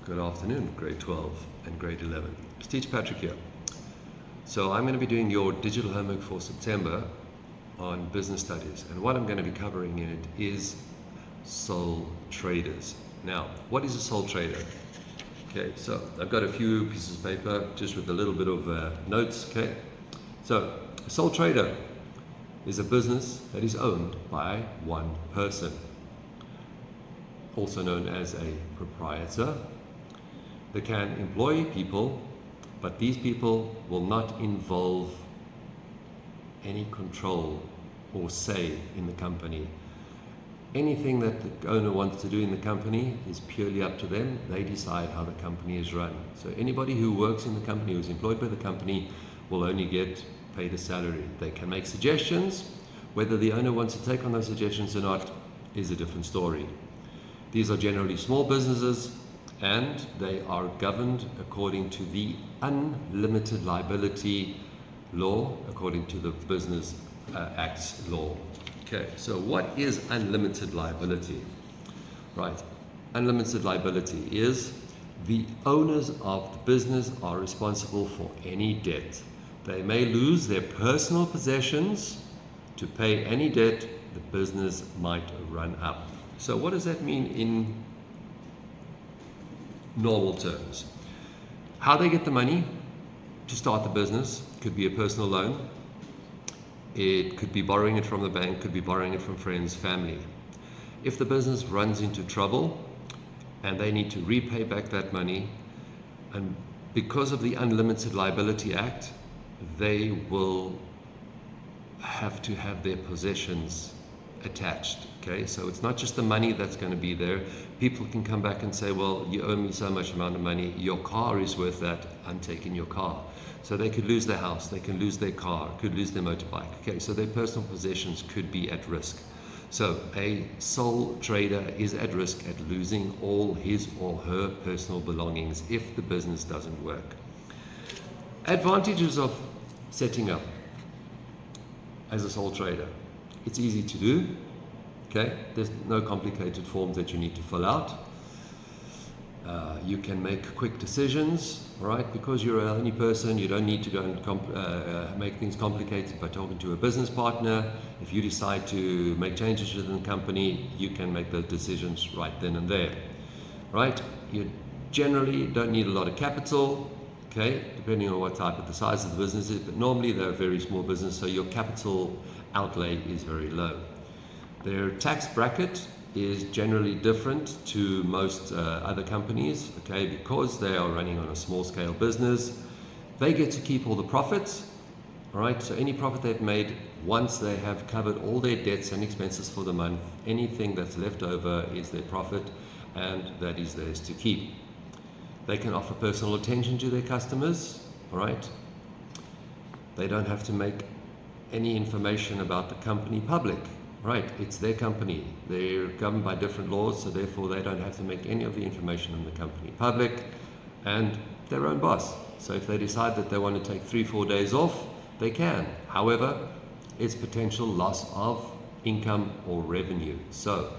Good afternoon, grade 12 and grade 11. It's Teacher Patrick here. So I'm going to be doing your digital homework for September on business studies, and what I'm going to be covering in it is sole traders. Now, what is a sole trader? Okay, so I've got a few pieces of paper just with a little bit of notes. Okay, so a sole trader is a business that is owned by one person, also known as a proprietor. They can employ people, but these people will not involve any control or say in the company. Anything that the owner wants to do in the company is purely up to them. They decide how the company is run. So anybody who works in the company, who's employed by the company, will only get paid a salary. They can make suggestions. Whether the owner wants to take on those suggestions or not is a different story. These are generally small businesses, and they are governed according to the unlimited liability law, according to the Business Acts law. Okay, so what is unlimited liability? Right, unlimited liability is the owners of the business are responsible for any debt. They may lose their personal possessions to pay any debt the business might run up. So what does that mean in normal terms? How they get the money to start the business could be a personal loan. It could be borrowing it from the bank, could be borrowing it from friends, family. If the business runs into trouble and they need to repay back that money, and because of the Unlimited Liability Act, they will have to have their possessions attached. Okay, so it's not just the money that's going to be there. People can come back and say, well, you owe me so much amount of money, your car is worth that, I'm taking your car. So they could lose their house, they can lose their car, could lose their motorbike. Okay, so their personal possessions could be at risk. So a sole trader is at risk at losing all his or her personal belongings if the business doesn't work. Advantages of setting up as a sole trader. It's easy to do. Okay, there's no complicated forms that you need to fill out. You can make quick decisions, right? Because you're a only person, you don't need to go and make things complicated by talking to a business partner. If you decide to make changes within the company, you can make those decisions right then and there, right? You generally don't need a lot of capital, okay, depending on what type of the size of the business is, but normally they're a very small business, so your capital outlay is very low. Their tax bracket is generally different to most other companies, okay, because they are running on a small scale business. They get to keep all the profits, all right, so any profit they've made, once they have covered all their debts and expenses for the month, anything that's left over is their profit, and that is theirs to keep. They can offer personal attention to their customers, all right. They don't have to make any information about the company public. Right, it's their company. They're governed by different laws, so therefore they don't have to make any of the information on the company public, and their own boss. So if they decide that they want to take 3-4 days off, they can. However, it's potential loss of income or revenue. So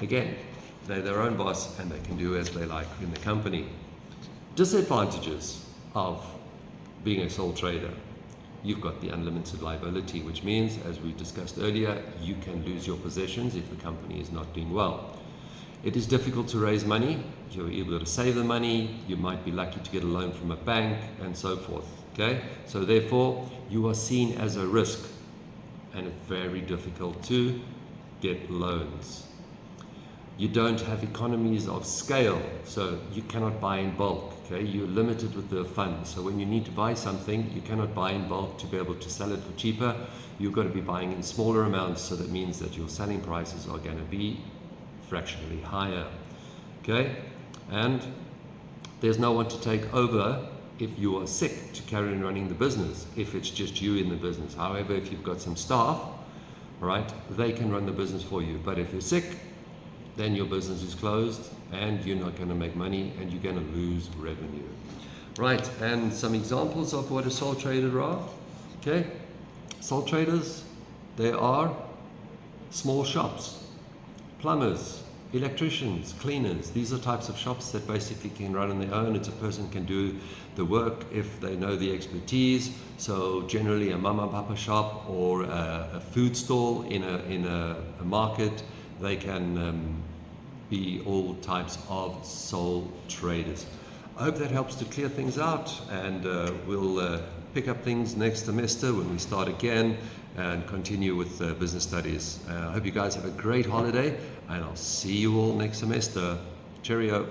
again, they're their own boss and they can do as they like in the company. Disadvantages of being a sole trader. You've got the unlimited liability, which means, as we discussed earlier, you can lose your possessions if the company is not doing well. It is difficult to raise money. You're able to save the money. You might be lucky to get a loan from a bank and so forth. Okay, so therefore you are seen as a risk, and it's very difficult to get loans. You don't have economies of scale, so you cannot buy in bulk. Okay, you're limited with the funds. So when you need to buy something, you cannot buy in bulk to be able to sell it for cheaper. You've got to be buying in smaller amounts, so that means that your selling prices are going to be fractionally higher. Okay, and there's no one to take over if you are sick to carry on running the business, if it's just you in the business. However, if you've got some staff, right, they can run the business for you. But if you're sick, then your business is closed and you're not going to make money and you're going to lose revenue. Right, and some examples of what a sole trader are. Okay, sole traders, they are small shops, plumbers, electricians, cleaners. These are types of shops that basically can run on their own. It's a person can do the work if they know the expertise. So generally a mama and papa shop or a food stall in a market, they can be all types of sole traders. I hope that helps to clear things out, and we'll pick up things next semester when we start again and continue with business studies. I hope you guys have a great holiday, and I'll see you all next semester. Cheerio.